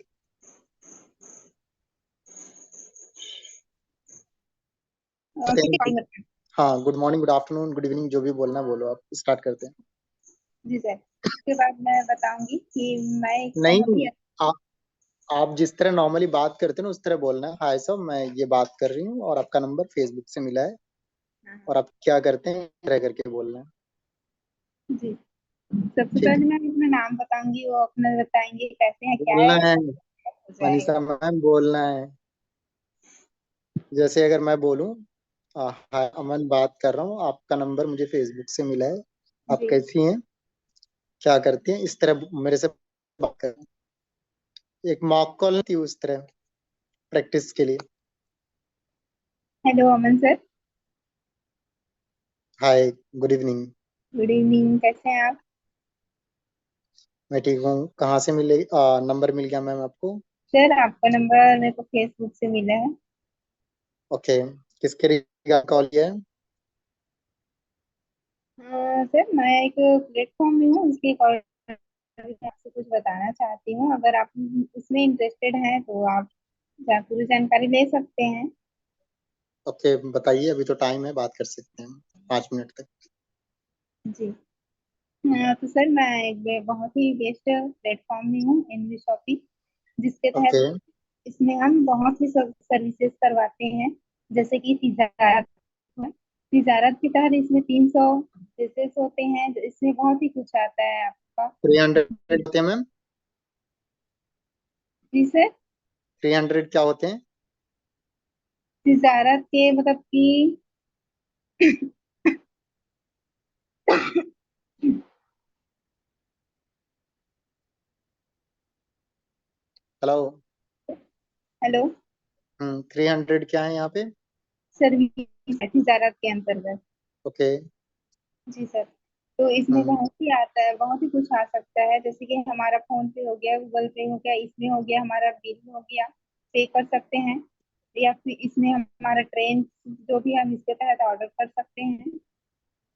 Speaker 2: हाँ, good morning, good afternoon, good evening, जो भी बोलना बोलो, आप स्टार्ट करते हैं।
Speaker 5: जी सर, उसके बाद मैं बताऊंगी कि मैं एक बहुत
Speaker 2: नहीं,
Speaker 5: ही
Speaker 2: आप आप जिस तरह नॉर्मली बात करते हैं ना उस तरह बोलना है। हाय सब, मैं ये बात कर रही हूँ और आपका नंबर फेसबुक से मिला है
Speaker 5: हाँ,
Speaker 2: और आप क्या करते हैं, इस तरह करके बोलना है।
Speaker 5: जी। सबसे
Speaker 2: ठीक
Speaker 5: पहले
Speaker 2: है,
Speaker 5: मैं अपना नाम बताऊंगी, वो अपना बताएंगे कैसे हैं क्या
Speaker 2: बोलना
Speaker 5: है,
Speaker 2: है।
Speaker 5: हो जाएगा।
Speaker 2: मनीषा मैम बोलना है। जैसे अगर मैं बोलूं, हाय अमन बात कर रहा हूँ, आपका नंबर मुझे फेसबुक से मिला है, आप
Speaker 5: जी।
Speaker 2: कैसी हैं, क्या करती हैं, इस तरह मेरे से बात कर। एक मॉक कॉल नहीं थी उस तरह, प्रैक्टिस के लिए।
Speaker 5: हेलो अमन सर।
Speaker 2: हाय, गुड इवनिंग।
Speaker 5: गुड इवनिंग, कैसे हैं आप?
Speaker 2: मैं ठीक हूँ। कहाँ से मिले, नंबर मिल गया मैम आपको?
Speaker 5: सर आपका नंबर मेरे को फेसबुक से मिला है।
Speaker 2: ओके, किसके लिए कॉल किया है?
Speaker 5: सर मैं एक प्लेटफॉर्म में हूँ, उसकी कॉल आपसे कुछ बताना चाहती हूँ। अगर आप इसमें इंटरेस्टेड हैं तो आप पूरी जानकारी ले सकते हैं।
Speaker 2: ओके, बताइए, अभी तो टाइम है, बात कर सकते हैं 5 मिनट तक।
Speaker 5: जी। तो सर मैं एक बहुत ही बेस्ट प्लेटफॉर्म में हूँ, एनवी शॉपिंग, जिसके
Speaker 2: ओके।
Speaker 5: तहत इसमें हम बहुत ही सर्विसेज करवाते हैं। जैसे कि तिजारत है। तिजारत के तहत इसमें 300 सर्विसेज होते हैं, इसमें बहुत ही कुछ आता है आपका।
Speaker 2: 300 होते हैं मैम?
Speaker 5: जी सर।
Speaker 2: 300 क्या होते हैं?
Speaker 5: तिजारत के मतलब कि
Speaker 2: हेलो।
Speaker 5: हेलो।
Speaker 2: 300 क्या है यहाँ पे?
Speaker 5: सर्विस है तिजारत के अंतर्गत।
Speaker 2: ओके।
Speaker 5: जी सर। तो इसमें
Speaker 2: हम्म।
Speaker 5: बहुत ही आता है, बहुत ही कुछ आ सकता है। जैसे कि हमारा फोन पे हो गया, गूगल पे हो गया, इसमें हो गया हमारा बिल हो गया, पे कर सकते हैं। या फिर इसमें हमारा ट्रेन जो भी हम इसके तहत ऑर्डर कर सकते हैं।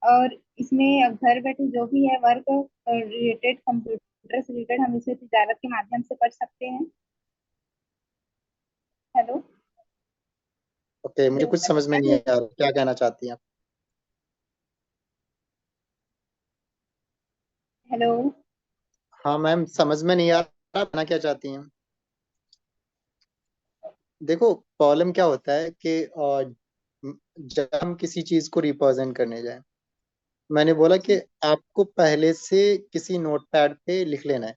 Speaker 5: और इसमें अब घर बैठे जो भी है वर्क रिलेटेड, कंप्यूटर से रिलेटेड, हम इसे तिजारत के माध्यम से कर सकते हैं। हेलो।
Speaker 2: ओके, मुझे
Speaker 5: तो
Speaker 2: कुछ समझ में नहीं है यार, क्या कहना चाहती हैं आप?
Speaker 5: हेलो।
Speaker 2: हाँ मैम, समझ में नहीं आ रहा, आप कहना क्या चाहती हैं? देखो, प्रॉब्लम क्या होता है कि जब हम किसी चीज को रिप्रेजेंट करने जाए, मैंने बोला कि आपको पहले से किसी नोटपैड पे लिख लेना है।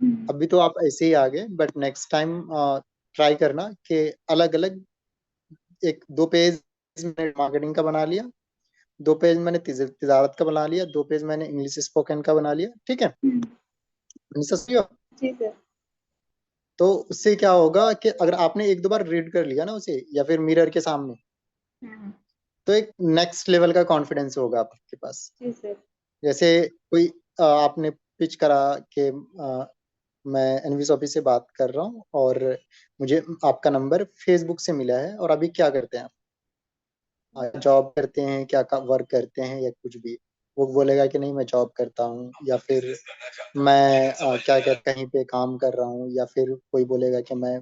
Speaker 5: हम्म।
Speaker 2: अभी तो आप ऐसे ही आ गए, बट नेक्स्ट टाइम ट्राई करना कि अलग अलग, एक 2 पेज मैंने मार्केटिंग का बना लिया, 2 पेज मैंने तिजारत का बना लिया, 2 पेज मैंने इंग्लिश स्पोकन का बना लिया, ठीक है?
Speaker 5: हम्म।
Speaker 2: सही हो?
Speaker 5: जी सर।
Speaker 2: तो उससे क्या होगा कि अगर आपने एक दो बार रीड कर लिया ना उसे, या फिर मिरर के सामने,
Speaker 5: हाँ।
Speaker 2: तो एक नेक्स्ट लेवल का कॉन्फिडेंस होगा आपके पास।
Speaker 5: जी सर।
Speaker 2: जैसे कोई आपने पिच करा कि मैं एनवीस ऑफिस से बात कर रहा हूँ, और मुझे आपका नंबर फेसबुक से मिला है, और अभी क्या करते हैं आप, जॉब करते हैं क्या, वर्क करते हैं या कुछ भी? वो बोलेगा कि नहीं मैं जॉब करता हूँ, या फिर मैं क्या क्या कहीं पे काम कर रहा हूँ, या फिर कोई बोलेगा कि मैं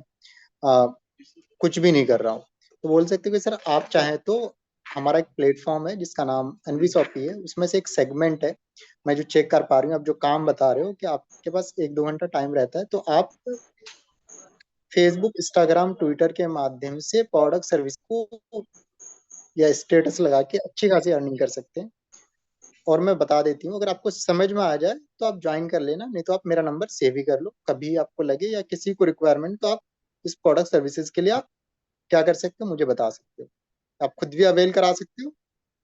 Speaker 2: कुछ भी नहीं कर रहा हूँ। तो बोल सकते हो कि सर आप चाहें तो, हमारा एक प्लेटफॉर्म है जिसका नाम एनवी शॉपी है, उसमें से एक सेगमेंट है, मैं जो चेक कर पा रही हूँ, आप जो काम बता रहे हो कि आपके पास 1-2 घंटा टाइम रहता है, तो आप फेसबुक, इंस्टाग्राम, ट्विटर के माध्यम से प्रोडक्ट सर्विस को या स्टेटस लगा के अच्छी खासी अर्निंग कर सकते हैं। और मैं बता देती हूँ, अगर आपको समझ में आ जाए तो आप ज्वाइन कर लेना, नहीं तो आप मेरा नंबर सेव ही कर लो, कभी आपको लगे या किसी को रिक्वायरमेंट, तो आप इस प्रोडक्ट सर्विसेज के लिए आप क्या कर सकते हो, मुझे बता सकते हो। आप खुद भी अवेल करा सकते हो,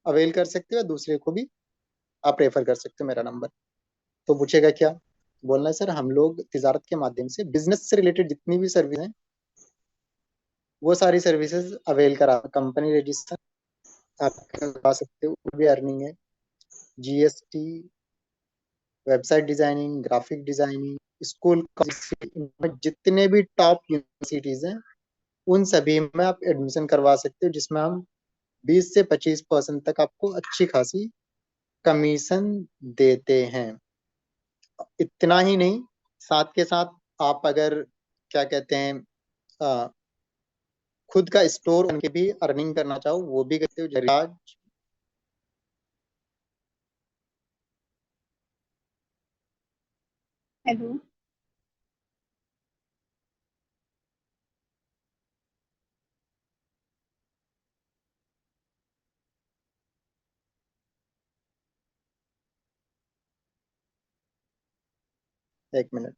Speaker 2: अवेल कर सकते हो, या दूसरे को भी आप रेफर कर सकते हो मेरा नंबर। तो पूछेगा क्या, बोलना है सर हम लोग तिजारत के माध्यम से बिजनेस से रिलेटेड जितनी भी सर्विस हैं, वो सारी सर्विसेज अवेल करा, कंपनी रजिस्टर आप करवा सकते हो, वो भी अर्निंग है, GST, website designing, graphic designing, school जितने भी टॉप यूनिवर्सिटीज हैं, उन सभी में आप एडमिशन करवा सकते हो, जिसमें हम 20 से 25% तक आपको अच्छी खासी कमीशन देते हैं। इतना ही नहीं, साथ के साथ आप अगर क्या कहते हैं, अ, खुद का स्टोर उनके भी अर्निंग करना चाहो, वो भी करते हो। Recharge,
Speaker 5: hello.
Speaker 2: 1 मिनट।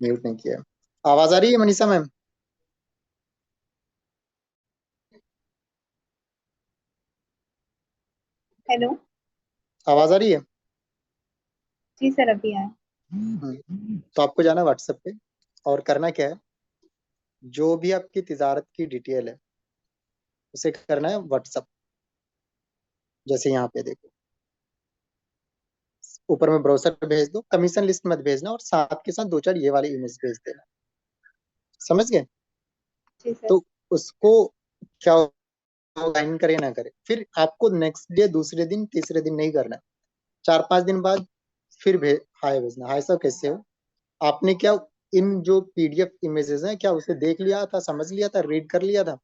Speaker 2: म्यूट नहीं किया। आवाज आ रही है मनीषा मैम?
Speaker 5: हेलो।
Speaker 2: आवाज आ रही है?
Speaker 5: जी सर, अभी आए।
Speaker 2: तो आपको जाना है व्हाट्सएप पे, और करना क्या है, जो भी आपकी तिजारत की डिटेल है उसे करना है व्हाट्सएप। जैसे यहाँ पे देखो, ऊपर में ब्राउजर भेज दो, कमीशन लिस्ट मत भेजना, और साथ के साथ दो चार ये वाली इमेज भेज देना। समझ गए?
Speaker 5: जी सर।
Speaker 2: तो उसको क्या साइन करे ना करे, फिर आपको नेक्स्ट डे, दूसरे दिन, तीसरे दिन नहीं करना है। 4-5 दिन बाद फिर हाय भेजना, हाय सर कैसे हो, आपने क्या इन जो पीडीएफ इमेजेस हैं क्या उसे देख लिया था, समझ लिया था, रीड कर लिया था?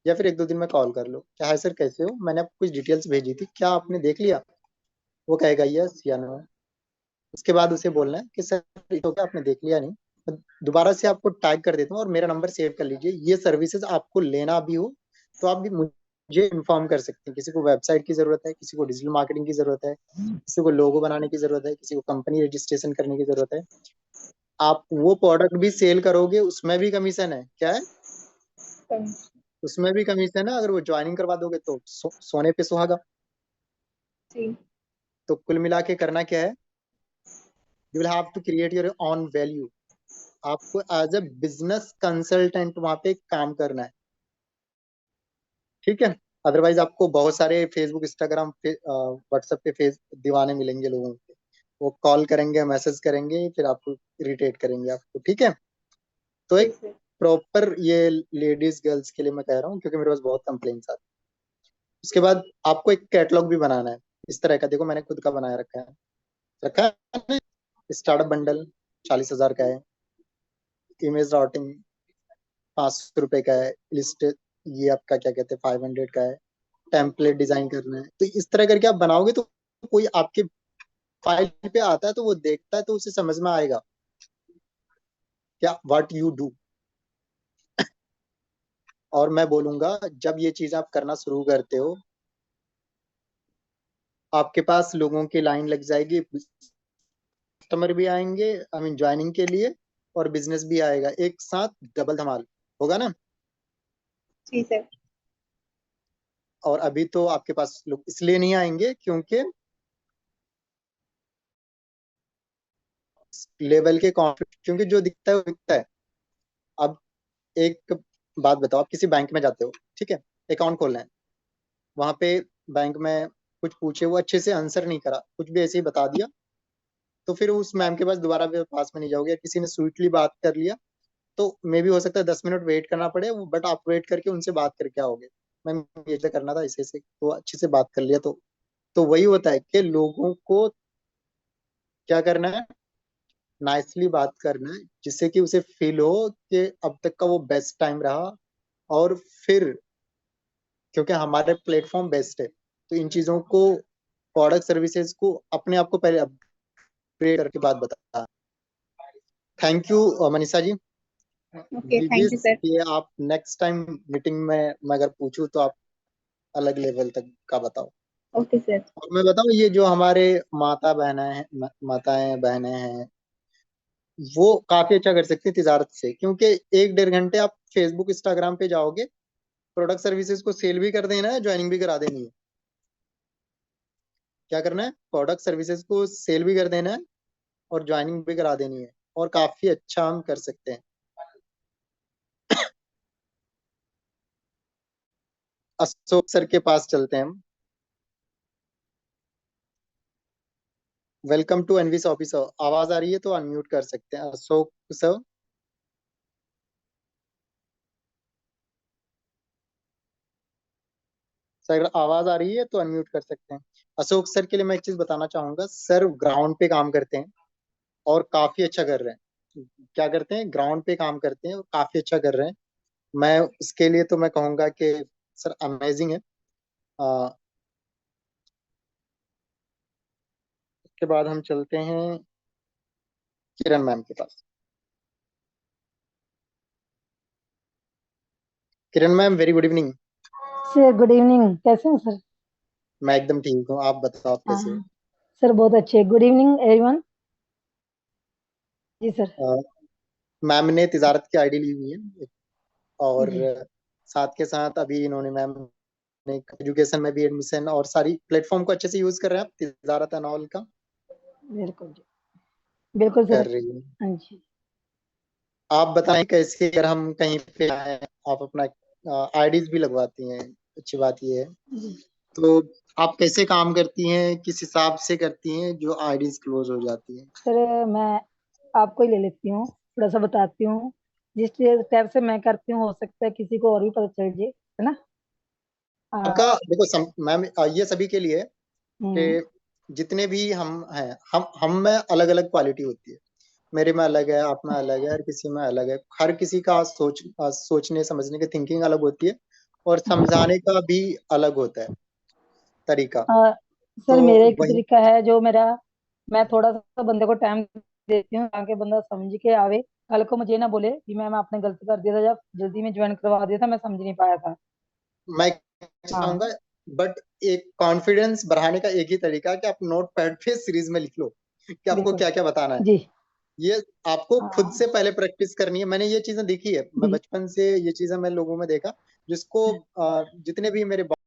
Speaker 2: या फिर 1-2 दिन में कॉल कर लो, क्या हाय सर कैसे हो, मैंने आपको कुछ डिटेल्स भेजी थी, क्या आपने देख लिया? वो कहेगा यस या नो। उसके बाद उसे बोलना है कि सर तो क्या आपने देख लिया नहीं, दोबारा से आपको टैग कर देता हूँ और मेरा नंबर सेव कर लीजिए, ये सर्विसेज आपको लेना भी हो तो आप भी मुझे इन्फॉर्म कर सकते हैं। किसी को वेबसाइट की जरूरत है, किसी को डिजिटल मार्केटिंग की जरूरत है, किसी को लोगो बनाने की जरूरत है, किसी को कंपनी रजिस्ट्रेशन करने की जरूरत है, आप वो प्रोडक्ट भी सेल करोगे उसमें भी कमीशन है। क्या है? उसमें भी कमीशन है। अगर वो ज्वाइनिंग करवा दोगे तो सोने पे सुहागा।
Speaker 5: जी।
Speaker 2: तो कुल मिला के करना क्या है, you will have to create your own value. आपको एज ए बिजनेस कंसल्टेंट वहां पे काम करना है, ठीक है? अदरवाइज आपको बहुत सारे फेसबुक, इंस्टाग्राम, व्हाट्सएप पे फेस दीवाने मिलेंगे लोगों के, वो कॉल करेंगे, मैसेज करेंगे, फिर आपको इरिटेट करेंगे आपको, ठीक है? तो
Speaker 5: जी
Speaker 2: एक
Speaker 5: सर।
Speaker 2: प्रॉपर, ये लेडीज गर्ल्स के लिए मैं कह रहा हूँ क्योंकि मेरे पास बहुत कंप्लेंट्स आते हैं। उसके बाद आपको एक कैटलॉग भी बनाना है इस तरह का, देखो मैंने खुद का बनाया रखा है। स्टार्टअप बंडल 40,000 का है, इमेज राउटिंग 500 रुपए का है, लिस्ट ये आपका क्या कहते हैं 500 का है, टेम्पलेट डिजाइन करना है। तो इस तरह करके आप बनाओगे तो कोई आपके फाइल पे आता है तो वो देखता है तो उसे समझ में आएगा क्या व्हाट यू डू। और मैं बोलूंगा जब ये चीज आप करना शुरू करते हो, आपके पास लोगों की लाइन लग जाएगी, कस्टमर भी आएंगे, आई मीन ज्वाइनिंग के लिए, और बिजनेस भी आएगा, एक साथ डबल धमाल होगा ना।
Speaker 5: जी सर।
Speaker 2: और अभी तो आपके पास लोग इसलिए नहीं आएंगे क्योंकि लेवल के कॉन्फ्लिक्ट, क्योंकि जो दिखता है वो दिखता है। अब एक बात बताओ, आप किसी बैंक में जाते हो, ठीक है, अकाउंट खोलना है, वहां पे बैंक में कुछ पूछे, वो अच्छे से आंसर नहीं करा, कुछ भी ऐसे ही बता दिया, तो फिर उस मैम के पास दोबारा भी पास में नहीं जाओगे। या किसी ने स्वीटली बात कर लिया तो मे भी हो सकता है 10 मिनट वेट करना पड़े, बट आप वेट करके उनसे बात करके आओगे, मैम ये तो करना था इसे से, तो अच्छे से बात कर लिया। तो वही होता है कि लोगों को क्या करना है, नाइसली बात करना है, जिससे कि उसे फील हो कि अब तक का वो बेस्ट टाइम रहा। और फिर क्योंकि हमारे प्लेटफॉर्म बेस्ट है, तो इन चीजों को, प्रोडक्ट सर्विसेज को अपने आप को पहले अपग्रेड करके बात बता। Thank you Manisha ji.
Speaker 5: Okay,
Speaker 2: we
Speaker 5: thank
Speaker 2: wish
Speaker 5: you sir.
Speaker 2: कि आप नेक्स्ट टाइम मीटिंग में मैं अगर पूछूं तो आप अलग लेवल तक का बताओ।
Speaker 5: Okay sir.
Speaker 2: और मैं बताऊं, ये जो हमारे माताएं बहनें हैं, वो काफी अच्छा कर सकती है तिजारत से, क्योंकि 1-1.5 घंटे आप फेसबुक इंस्टाग्राम पे जाओगे, प्रोडक्ट सर्विसेज को सेल भी कर देना है, ज्वाइनिंग भी करा देनी है। क्या करना है, प्रोडक्ट सर्विसेज को सेल भी कर देना है और ज्वाइनिंग भी करा देनी है, और काफी अच्छा हम कर सकते हैं। अशोक सर के पास चलते हैं हम। वेलकम टू एनवीस ऑफिसर, आवाज आ रही है तो अनम्यूट कर सकते हैं अशोक सर। सर अगर आवाज आ रही है तो अनम्यूट कर सकते हैं। अशोक सर के लिए मैं एक चीज बताना चाहूंगा, सर ग्राउंड पे काम करते हैं और काफी अच्छा कर रहे हैं। क्या करते हैं, ग्राउंड पे काम करते हैं और काफी अच्छा कर रहे हैं। मैं इसके लिए तो मैं कहूंगा कि सर अमेजिंग है। उसके बाद हम चलते हैं किरण मैम के पास। Kiran ma'am very good evening.
Speaker 6: Sir good evening, कैसे हैं सर?
Speaker 2: मैं एकदम ठीक हूँ, आप बताओ आप कैसे हो?
Speaker 6: हाँ सर, बहुत अच्छे। Good evening everyone. जी सर।
Speaker 2: मैम ने तिजारत की आईडी ली हुई है और
Speaker 6: जी।
Speaker 2: साथ के साथ अभी इन्होंने मैम ने एजुकेशन में भी एडमिशन और सारी प्लेटफॉर्म को अच्छे से यूज कर रहे हैं आप तिजारत एंड ऑल का
Speaker 6: बिल्कुल जी, बिल्कुल
Speaker 2: कर
Speaker 6: सर।
Speaker 2: रही है।
Speaker 6: हाँ जी।
Speaker 2: आप बताएं कैसे, अगर हम कहीं पे आए आप अपना आईडीज भी लगवाती हैं, अच्छी बात ये है।
Speaker 6: जी
Speaker 2: तो आप कैसे काम करती हैं, किस हिसाब से करती हैं जो आईडीज क्लोज हो जाती है?
Speaker 6: सर, मैं आपको ही ले लेती हूँ, थोड़ा सा बताती हूँ। जिस टाइप से मैं करती हूँ, हो सकता है किसी को और भी पता चल जाए, है ना।
Speaker 2: आपका देखो मैम, ये सभी के लिए
Speaker 6: हम्म,
Speaker 2: कि जितने भी हम हैं, हम में अलग अलग क्वालिटी होती है। मेरे में अलग है, आप में अलग है, हर किसी में अलग है। हर किसी का सोचने समझने की थिंकिंग अलग होती है और समझाने का भी अलग होता है तरीका।
Speaker 6: सर,
Speaker 2: तो
Speaker 6: मेरा एक
Speaker 2: वही
Speaker 6: तरीका है जो मेरा, मैं थोड़ा सा बंदे को टाइम देती हूँ ताकि बंदा समझ के आवे। कल को मुझे ना बोले कि मैम आपने गलत कर दिया था, जब जल्दी में ज्वाइन करवा दिया था, मैं समझ नहीं पाया था।
Speaker 2: मैं
Speaker 6: हाँ
Speaker 2: चाहूंगा, बट एक कॉन्फिडेंस बढ़ाने का एक ही तरीका है कि आप नोट पैड पे सीरीज में लिख लो कि आपको
Speaker 6: बिल्कुल
Speaker 2: क्या क्या बताना है।
Speaker 6: जी।
Speaker 2: ये आपको खुद
Speaker 6: हाँ
Speaker 2: से पहले प्रैक्टिस करनी है। मैंने ये चीजें देखी है, मैं
Speaker 6: जी।
Speaker 2: बचपन से ये चीजें मैं लोगों में देखा जिसको जितने भी मेरे